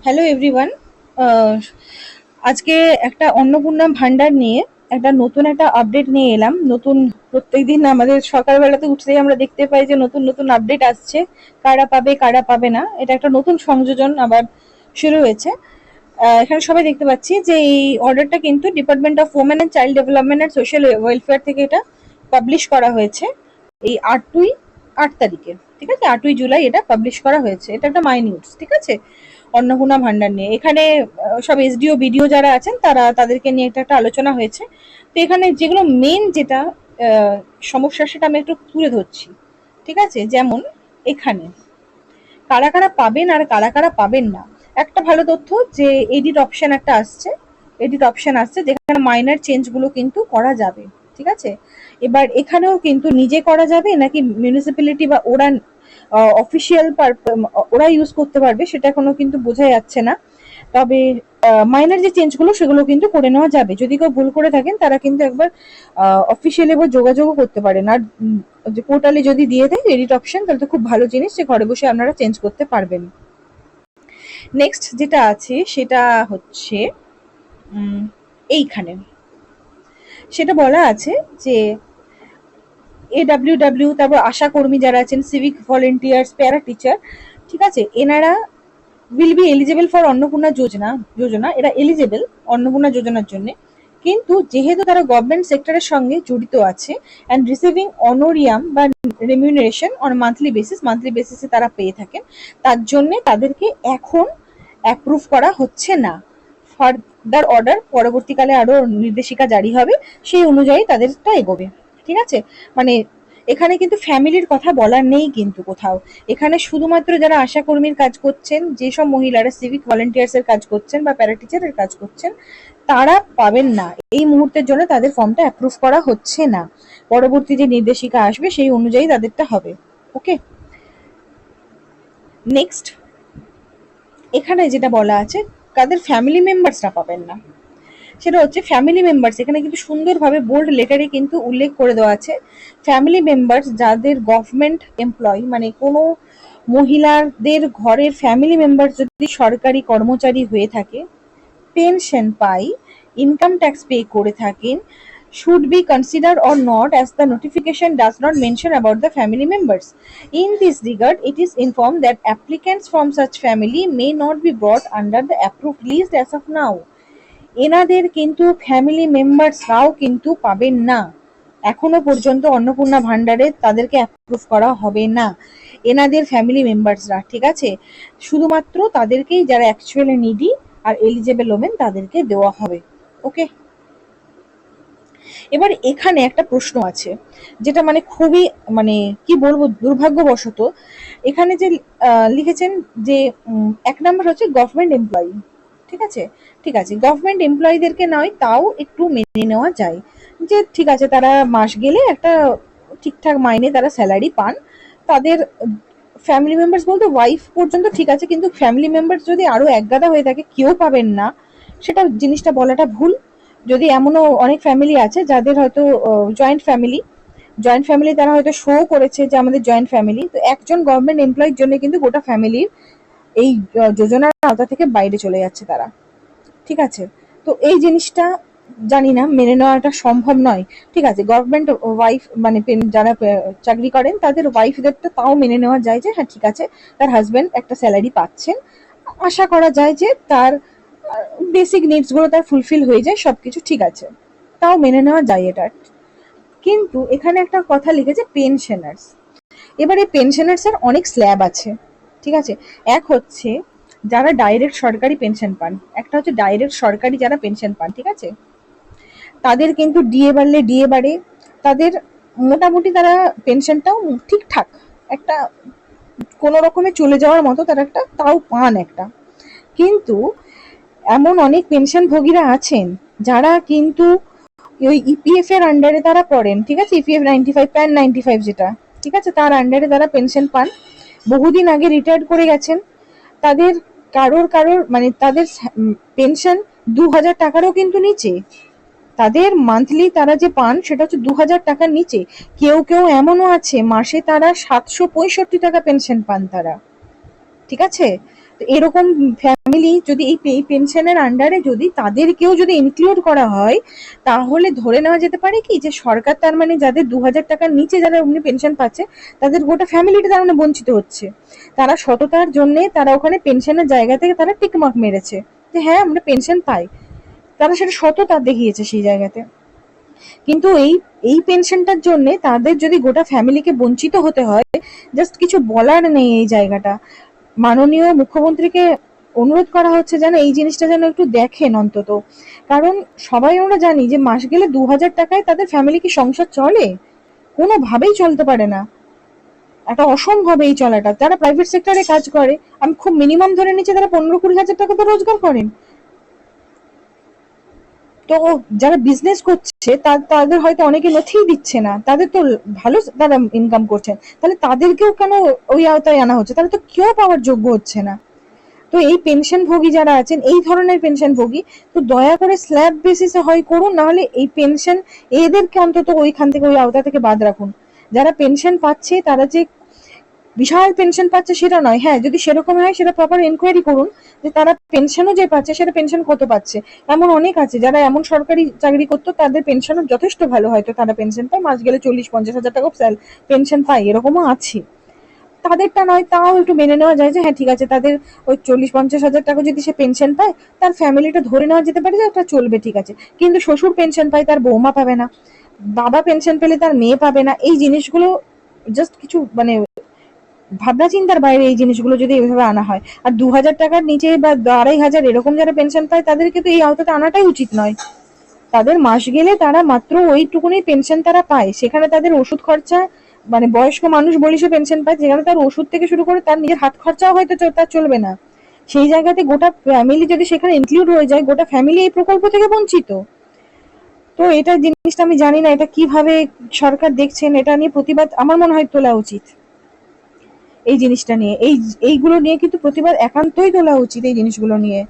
Hello everyone. আজকে একটা অন্নপূর্ণা ভান্ডার নিয়ে নতুন একটা আপডেট নিয়ে এলাম। নতুন প্রত্যেকদিন আমাদের সকালবেলাতে উঠতেই আমরা দেখতে পাই যে নতুন নতুন আপডেট আসছে, কারা পাবে কারা পাবে না। এটা একটা নতুন সংযোজন আবার শুরু হয়েছে। এখানে সবাই দেখতে পাচ্ছি যে এই অর্ডারটা কিন্তু department of women and child development and social welfare থেকে এটা পাবলিশ করা হয়েছে এই 8 তারিখে। ঠিক আছে, 8 জুলাই এটা পাবলিশ করা হয়েছে। এটা একটা মাই নিউজ। ঠিক আছে, অন্নপূর্ণা ভান্ডার নিয়ে এখানে সব এসডিও বিডিও যারা আছেন তাদেরকে নিয়ে একটা আলোচনা হয়েছে। তো এখানে যেগুলো মেন যেটা সমস্যা সেটা আমি একটু তুলে ধরছি। ঠিক আছে, যেমন এখানে কারা কারা পাবেন আর কারা কারা পাবেন না। একটা ভালো তথ্য যে এডিট অপশন আসছে যেখানে মাইনার চেঞ্জ গুলো কিন্তু করা যাবে। ঠিক আছে, এবার এখানেও কিন্তু নিজে করা যাবে নাকি মিউনিসিপ্যালিটি বা ওরা অফিসিয়াল ওরা ইউজ করতে পারবে সেটা এখনো কিন্তু বোঝা যাচ্ছে না। তবে মাইনার যে চেঞ্জ গুলো সেগুলো কিন্তু করে নেওয়া যাবে। যদি কেউ ভুল করে থাকেন তারা কিন্তু একবার অফিসিয়ালি এবার যোগাযোগও করতে পারেন। আর যে পোর্টালে যদি দিয়ে দেয় এডিট অপশন তাহলে তো খুব ভালো জিনিস, যে ঘরে বসে আপনারা চেঞ্জ করতে পারবেন। নেক্সট যেটা আছে সেটা হচ্ছে এইখানে সেটা বলা আছে যে AWW, তারপর আশা কর্মী যারা আছেন, সিভিক ভলেন্টিয়ার্স, প্যারা টিচার, ঠিক আছে, এনারা will be eligible for Annapurna Yojana. এরা এলিজেবল অন্নপূর্ণা যোজনার জন্য, কিন্তু যেহেতু তারা গভর্নমেন্ট সেক্টরের সঙ্গে জড়িত আছে অ্যান্ড রিসিভিং অনোরিয়াম বা রেমিউনারেশন অন মান্থলি বেসিসে তারা পেয়ে থাকেন, তার জন্য তাদেরকে এখন অ্যাপ্রুভ করা হচ্ছে না। ফার্দার অর্ডার পরবর্তীকালে আরো নির্দেশিকা জারি হবে, সেই অনুযায়ী তাদেরটা এগোবে। ঠিক আছে, মানে এখানে কিন্তু ফ্যামিলির কথা বলার নেই কিন্তু কোথাও। এখানে শুধুমাত্র যারা আশা কর্মীর কাজ করছেন, যেসব মহিলারা সিভিক ভলেন্টিয়ার্স এর কাজ করছেন বা প্যারা টিচারের কাজ করছেন, তারা পাবেন না। এই মুহূর্তের জন্য তাদের ফর্মটা অ্যাপ্রুভ করা হচ্ছে না। পরবর্তী যে নির্দেশিকা আসবে সেই অনুযায়ী তাদেরটা হবে। ওকে, নেক্সট এখানে যেটা বলা আছে কাদের ফ্যামিলি মেম্বার্সরা পাবেন না, সেটা হচ্ছে ফ্যামিলি মেম্বার্স। এখানে কিন্তু সুন্দরভাবে বোল্ড লেটারে কিন্তু উল্লেখ করে দেওয়া আছে ফ্যামিলি মেম্বার্স যাদের গভর্নমেন্ট এমপ্লয়ি, মানে কোনো মহিলাদের ঘরের ফ্যামিলি মেম্বার যদি সরকারি কর্মচারী হয়ে থাকে, পেনশন পাই, ইনকাম ট্যাক্স পে করে থাকেন, should be considered or not as the notification does not mention about the family members. In this regard, it is informed that applicants from such family may not be brought under the approved list as of now. এনাদের কিন্তু family মেম্বার্সরাও কিন্তু পাবেন না। এখনো পর্যন্ত অন্নপূর্ণা ভান্ডারে তাদেরকে approve করা হবে না এনাদের ফ্যামিলি মেম্বার্সরা। ঠিক আছে, শুধুমাত্র তাদেরকেই যারা অ্যাকচুয়ালি নিডি আর এলিজেবল ওমেন তাদেরকে দেওয়া হবে। ওকে, এবার এখানে একটা প্রশ্ন আছে যেটা মানে খুবই, মানে কি বলবো, দুর্ভাগ্যবশত এখানে যে লিখেছেন যে 1 নম্বর হচ্ছে গভর্নমেন্ট এমপ্লয়ি। ঠিক আছে, ঠিক আছে, গভর্নমেন্ট এমপ্লয়ীদেরকে নয় তাও একটু মেনে নেওয়া যায়, যে ঠিক আছে তারা মাস গেলে একটা ঠিকঠাক মাইনে তারা স্যালারি পান। তাদের ফ্যামিলি মেম্বার্স বলতে ওয়াইফ পর্যন্ত ঠিক আছে, কিন্তু ফ্যামিলি মেম্বার্স যদি আরো একগাদা হয়ে থাকে কেউ পাবেন না, সেটা জিনিসটা বলাটা ভুল। যদি এমনও অনেক ফ্যামিলি আছে যাদের হয়তো জয়েন্ট ফ্যামিলি তারা হয়তো শো করেছে যে আমাদের জয়েন্ট ফ্যামিলি, তো একজন গভর্নমেন্ট এমপ্লয়ির জন্য কিন্তু গোটা ফ্যামিলির এই যোজনার আওতা থেকে বাইরে চলে যাচ্ছে তারা। ঠিক আছে, তো এই জিনিসটা জানি না মেনে নেওয়াটা সম্ভব নয়। ঠিক আছে, গভর্নমেন্ট ওয়াইফ মানে যারা চাকরি করেন তাদের ওয়াইফদেরটা তাও মেনে নেওয়া যায় যে হ্যাঁ ঠিক আছে, তার হাজবেন্ড একটা স্যালারি পাচ্ছেন, আশা করা যায় যে তার বেসিক নিডস গুলো তার ফুলফিল হয়ে যায়, সবকিছু ঠিক আছে, তাও মেনে নেওয়া যায় এটা। কিন্তু এখানে একটা কথা লিখেছে পেনশনার্স। এবার এই পেনশনার্স এর অনেক স্ল্যাব আছে। ঠিক আছে, এক হচ্ছে যারা ডাইরেক্ট সরকারি পেনশন পান, একটা হচ্ছে ডাইরেক্ট সরকারি যারা পেনশন পান। ঠিক আছে, তাদের কিন্তু ডিএ বাড়লে ডিএ বাড়ে, তাদের মোটামুটি তারা পেনশনটাও ঠিকঠাক একটা কোনো রকমে চলে যাওয়ার মতো তারা একটা তাও পান একটা। কিন্তু এমন অনেক পেনশন ভোগীরা আছেন যারা কিন্তু ওই ইপিএফ এর আন্ডারে তারা পড়েন। ঠিক আছে, ইপিএফ 95 প্যান 95 যেটা, ঠিক আছে, তার আন্ডারে তারা পেনশন পান, বহুদিন আগে রিটায়ার্ড করে গেছেন। তাদের কারোর মানে তাদের পেনশন 2000 টাকারও কিন্তু নিচে। তাদের মান্থলি তারা যে পান সেটা হচ্ছে 2000 টাকার নিচে। কেউ কেউ এমনও আছে মাসে তারা 765 টাকা পেনশন পান তারা। ঠিক আছে, তো এরকম ফ্যামিলি যদি এই পেনশনের আন্ডারে যদি তাদেরকেও যদি ইনক্লুড করা হয়, তাহলে ধরে নেওয়া যেতে পারে কি যে সরকার তার মানে যাদের 2000 টাকার নিচে যারা অমনি পেনশন পাচ্ছে, তাদের গোটা ফ্যামিলিটা তার মানে বঞ্চিত হচ্ছে। তারা সততার জন্য তারা ওখানে পেনশনের জায়গা থেকে তারা টিকমার্ক মেরেছে যে হ্যাঁ আমরা পেনশন পাই, তারা সেটা সততা দেখিয়েছে সেই জায়গাতে। কিন্তু এই এই পেনশনটার জন্য তাদের যদি গোটা ফ্যামিলিকে বঞ্চিত হতে হয়, জাস্ট কিছু বলার নেই এই জায়গাটা। মাননীয় মুখ্যমন্ত্রীকে অনুরোধ করা হচ্ছে যেন এই জিনিসটা যেন একটু দেখেন অন্তত। কারণ সবাই আমরা জানি যে মাস গেলে 2000 টাকায় তাদের ফ্যামিলি কি সংসার চলে? কোনোভাবেই চলতে পারে না। একটা অসম্ভব এই চলাটা। যারা প্রাইভেট সেক্টরে কাজ করে, আমি খুব মিনিমাম ধরে নিচ্ছি তারা 15-20 হাজার টাকা তো রোজগার করেন। তো যারা বিজনেস করছে তাদের হয়তো অনেকে নথিই দিচ্ছে না, তাদের তো ভালো তারা ইনকাম করছেন, তাহলে তাদেরকেও কেন ওই আওতায় আনা হচ্ছে? তাহলে তো কেউ পাওয়ার যোগ্য হচ্ছে না। তো এই পেনশন ভোগী যারা আছেন, এই ধরনের পেনশন ভোগী, তো দয়া করে স্ল্যাব বেসিসে হয় করুন, নাহলে এই পেনশন এদেরকে অন্তত ওইখান থেকে ওই আওতা থেকে বাদ রাখুন। যারা পেনশন পাচ্ছে তারা যে বিশাল পেনশন পাচ্ছে সেটা নয়, হ্যাঁ যদি সেরকম হয় সেটা প্রপার এনকোয়ারি করুন যে তারা পেনশনও যে পাচ্ছে সেটা পেনশন কত পাচ্ছে। এমন অনেক আছে যারা এমন সরকারি চাকরি করতো, তাদের পেনশনও যথেষ্ট ভালো, হয়তো তারা পেনশন পায় মাস গেলে 40-50 হাজার টাকা পেনশন পায়, এরকমও আছে। তাদেরটা নয় তাও একটু মেনে নেওয়া যায় যে হ্যাঁ ঠিক আছে, তাদের ওই 40-50 হাজার টাকা যদি সে পেনশন পায়, তার ফ্যামিলিটা ধরে নেওয়া যেতে পারে যে ওটা চলবে, ঠিক আছে। কিন্তু শ্বশুর পেনশন পায়, তার বৌমা পাবে না, বাবা পেনশন পেলে তার মেয়ে পাবে না, এই জিনিসগুলো জাস্ট কিছু মানে ভাবনা চিন্তার বাইরে এই জিনিসগুলো যদি এভাবে আনা হয়। আর 2000 টাকার নিচে বা 2500 এরকম যারা পেনশন পায় তাদেরকে তো এই আওতাতে আনাটাই উচিত নয়। তাদের মাস গেলে তারা মাত্র ওইটুকুনি পেনশন তারা পায়, সেখানে তাদের ওষুধ খরচা, মানে বয়স্ক মানুষ বলি সে পেনশন পায়, যেখানে তার ওষুধ থেকে শুরু করে তার নিজের হাত খরচাও হয়তো তার চলবে না। সেই জায়গাতে গোটা ফ্যামিলি যদি সেখানে ইনক্লুড হয়ে যায়, গোটা ফ্যামিলি এই প্রকল্প থেকে বঞ্চিত। তো এটা জিনিসটা আমি জানি না এটা কিভাবে সরকার দেখছেন, এটা নিয়ে প্রতিবাদ আমার মনে হয় তোলা উচিত। এই জিনিসটা নিয়ে এইগুলো নিয়ে কিন্তু প্রতিবাদ একান্তই তোলা উচিত। এই জিনিসগুলো নিয়ে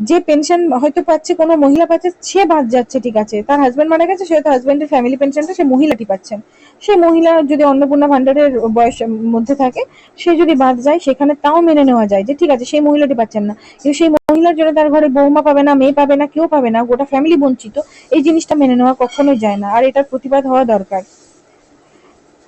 যে পেনশন হয়তো পাচ্ছে, কোনো মহিলা পাচ্ছে, সে বাদ যাচ্ছে, ঠিক আছে, তার হাজবেন্ড মারা গেছে, সে হয়তো হাজবেন্ডের ফ্যামিলি পেনশনটা সে মহিলাটি পাচ্ছেন। সে মহিলা যদি অন্নপূর্ণা ভান্ডারের বয়সের মধ্যে থাকে, সে যদি বাদ যায় সেখানে তাও মেনে নেওয়া যায় যে ঠিক আছে সেই মহিলাটি পাচ্ছেন না, কিন্তু সেই মহিলার জন্য তার ঘরে বৌমা পাবে না, মেয়ে পাবে না, কেউ পাবে না, গোটা ফ্যামিলি বঞ্চিত। এই জিনিসটা মেনে নেওয়া কখনোই যায় না, আর এটার প্রতিবাদ হওয়া দরকার।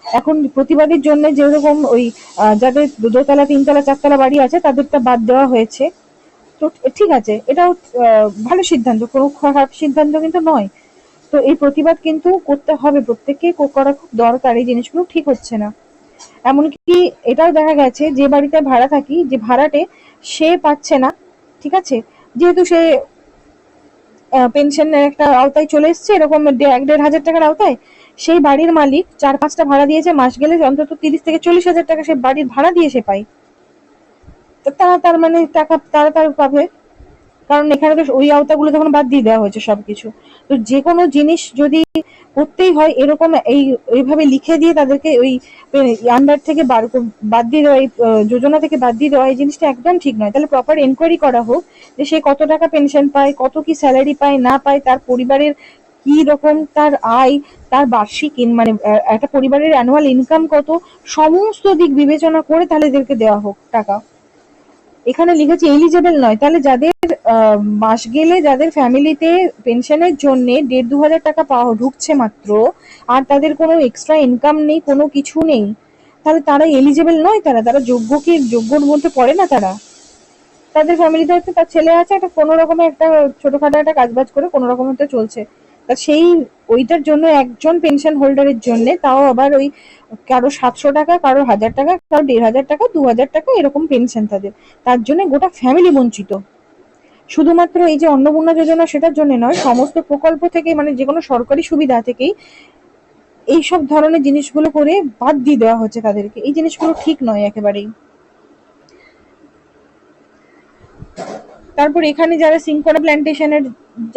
এখন প্রতিবাদের জন্য যেরকম ওই যাদের দোতলা, তিনতলা, চারতলা বাড়ি আছে তাদেরটা বাদ দেওয়া হয়েছে, তো ঠিক আছে, এটাও ভালো সিদ্ধান্ত, কোনো খারাপ সিদ্ধান্ত কিন্তু নয়। তো এই প্রতিবাদ কিন্তু করতে হবে, প্রত্যেককে করা খুব দরকার, এই জিনিসগুলো ঠিক হচ্ছে না। এমনকি এটাও দেখা গেছে যে বাড়িতে ভাড়া থাকি, যে ভাড়াটে সে পাচ্ছে না, ঠিক আছে, যেহেতু সে পেনশনের একটা আওতায় চলে এসছে, এরকম 1-1.5 হাজার টাকার আওতায়, সেই বাড়ির মালিক 4-5টা ভাড়া দিয়েছে, মাস গেলে অন্তত 30-40 হাজার টাকা সে বাড়ির ভাড়া দিয়ে সে পায়। তো তারা তার মানে টাকা তারা তার পাবে, কারণ এখানে তো ওই আওতাগুলো তখন বাদ দিয়ে দেওয়া হয়েছে সবকিছু। তো যে কোনো জিনিস যদি করতেই হয় এরকম এইভাবে লিখে দিয়ে তাদেরকে ওই আন্ডার থেকে বাদ দিয়ে দেওয়া, এই যোজনা থেকে বাদ দিয়ে দেওয়া, এই জিনিসটা একদম ঠিক নয়। তাহলে প্রপার এনকোয়ারি করা হোক যে সে কত টাকা পেনশন পায়, কত কি স্যালারি পায় না পায়, তার পরিবারের কি রকম তার আয়, তার বার্ষিক মানে একটা পরিবারের অ্যানুয়াল ইনকাম কত, সমস্ত দিক বিবেচনা করে তাহলে এদেরকে দেওয়া হোক টাকা। এখানে লিখেছে এলিজেবল নয়, তাহলে যাদের মাস গেলে যাদের ফ্যামিলিতে পেনশনের জন্য 1.5-2 হাজার টাকা পাওয়া ঢুকছে মাত্র, আর তাদের কোনো এক্সট্রা ইনকাম নেই, কোনো কিছু নেই, তাহলে তারা এলিজেবল নয়, তারা তারা যোগ্য কি যোগ্যর মধ্যে পড়ে না তারা। তাদের ফ্যামিলিতে হচ্ছে তার ছেলে আছে, একটা কোনো রকমের একটা ছোটখাটো একটা কাজবাজ করে কোনো রকমের তো চলছে, তা সেই ওইটার জন্য একজন পেনশন হোল্ডারের জন্য তাও আবার ওই কারো 700 টাকা, কারো 1000 টাকা, কারো 1500 টাকা, 2000 টাকা এরকম পেনশন তাদের, তার জন্য গোটা ফ্যামিলি বঞ্চিত। শুধুমাত্র এই যে অন্নপূর্ণা যোজনা সেটার জন্য নয়, সমস্ত প্রকল্প থেকে মানে যে কোনো সরকারি সুবিধা থেকেই এইসব ধরনের জিনিসগুলো করে বাদ দিয়ে দেওয়া হচ্ছে তাদেরকে, এই জিনিসগুলো ঠিক নয় একেবারেই। তারপর এখানে যারা সিনকোনা প্ল্যান্টেশনের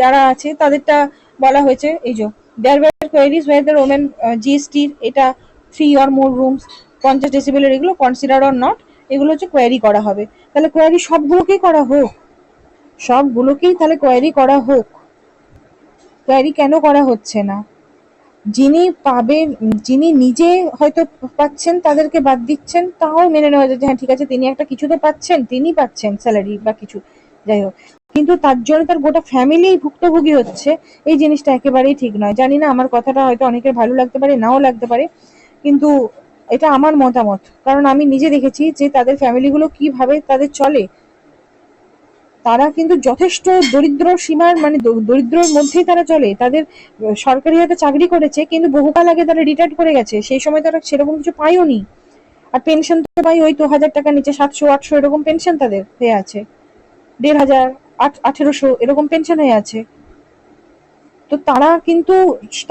যারা আছে তাদেরটা বলা হয়েছে, এই যে দেয়ার ওয়্যার কোয়েরিজ ওয়েদার ওমেন জিএসটির এটা 3 or more রুমস 50 ডেসিবেলের এগুলো কনসিডার অর নট, এগুলো হচ্ছে কোয়ারি করা হবে। তাহলে কোয়ারি সবগুলোকেই করা হোক, সবগুলোকেই তাহলে কোয়ারি করা হোক। কোয়ারি কেন করা হচ্ছে না? যিনি পাবেন, যিনি নিজে হয়তো পাচ্ছেন তাদেরকে বাদ দিচ্ছেন, তাও মেনে নেওয়া যায় যে হ্যাঁ ঠিক আছে তিনি একটা কিছু তো পাচ্ছেন, তিনি পাচ্ছেন স্যালারি বা কিছু, যাই হোক, কিন্তু তার জন্য তার গোটা ফ্যামিলি ভুক্তভোগী হচ্ছে, এই জিনিসটা একেবারেই ঠিক নয়। জানি না আমার কথাটা হয়তো অনেকের ভালো লাগতে পারে, নাও লাগতে পারে, কিন্তু এটা আমার মতামত, কারণ আমি নিজে দেখেছি যে তাদের ফ্যামিলিগুলো কিভাবে তাদের চলে। তারা কিন্তু যথেষ্ট দরিদ্র সীমার, মানে দরিদ্রর মধ্যেই তারা চলে। তাদের সরকারি হয়তো চাকরি করেছে, কিন্তু বহুকাল আগে তারা রিটায়ার্ড করে গেছে, সেই সময় তারা সেরকম কিছু পায়ও নি। আর পেনশন তো পাই ওই তো 1000 টাকার নিচে, 700 800 এরকম পেনশন তাদের হয়ে আছে, 1500 1800 এরকম পেনশন হয়ে আছে। তো তারা কিন্তু,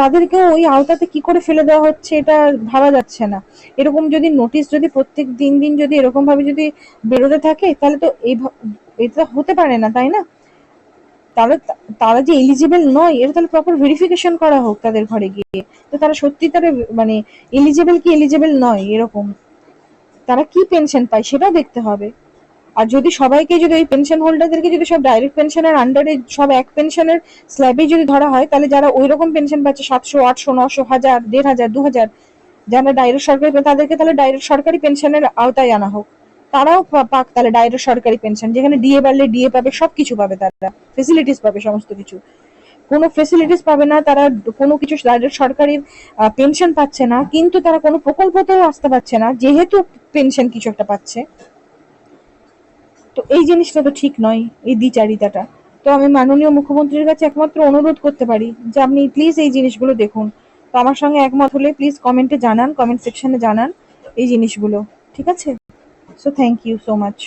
তাদেরকেও ওই আওতাতে কি করে ফেলে দেওয়া হচ্ছে এটা ভাবা যাচ্ছে না। এরকম যদি নোটিশ যদি প্রত্যেক দিন দিন যদি এরকম ভাবে যদি বেরোতে থাকে, তাহলে তো এটা হতে পারে না, তাই না? তাহলে তারা যে এলিজিবল নয়, এটা তাহলে প্রপার ভেরিফিকেশন করা হোক তাদের ঘরে গিয়ে, তো তারা সত্যি তারা মানে এলিজিবল কি এলিজিবল নয়, এরকম তারা কি পেনশন পায় সেটাও দেখতে হবে। আর যদি সবাইকে, যদি ওই পেনশন হোল্ডারদেরকে যদি সব ডাইরেক্ট পেনশনের আন্ডারে সব এক পেনশনের স্ল্যাবে যদি ধরা হয়, তাহলে যারা ওই রকম পেনশন পাচ্ছে 700 800 900 1000 1500 2000, যারা ডাইরেক্ট সরকারি, তাদেরকে তাহলে ডাইরেক্ট সরকারি পেনশনের আওতায় আনা হোক, তারাও পাক তাহলে ডাইরেক্ট সরকারি পেনশন, যেখানে ডিএ বাড়লে ডিএ পাবে, সবকিছু পাবে, তারা ফেসিলিটিস পাবে, সমস্ত কিছু। কোনো ফেসিলিটিস পাবে না তারা, কোনো কিছু ডাইরেক্ট সরকারি পেনশন পাচ্ছে না, কিন্তু তারা কোনো প্রকল্পতেও আসতে পারছে না যেহেতু পেনশন কিছু একটা পাচ্ছে। তো এই জিনিসটা তো ঠিক নয়, এই দ্বিচারিতাটা। তো আমি মাননীয় মুখ্যমন্ত্রীর কাছে একমাত্র অনুরোধ করতে পারি যে আপনি প্লিজ এই জিনিসগুলো দেখুন। তো আমার সঙ্গে একমত হলে প্লিজ কমেন্টে জানান, কমেন্ট সেকশনে জানান এই জিনিসগুলো, ঠিক আছে? So thank you so much.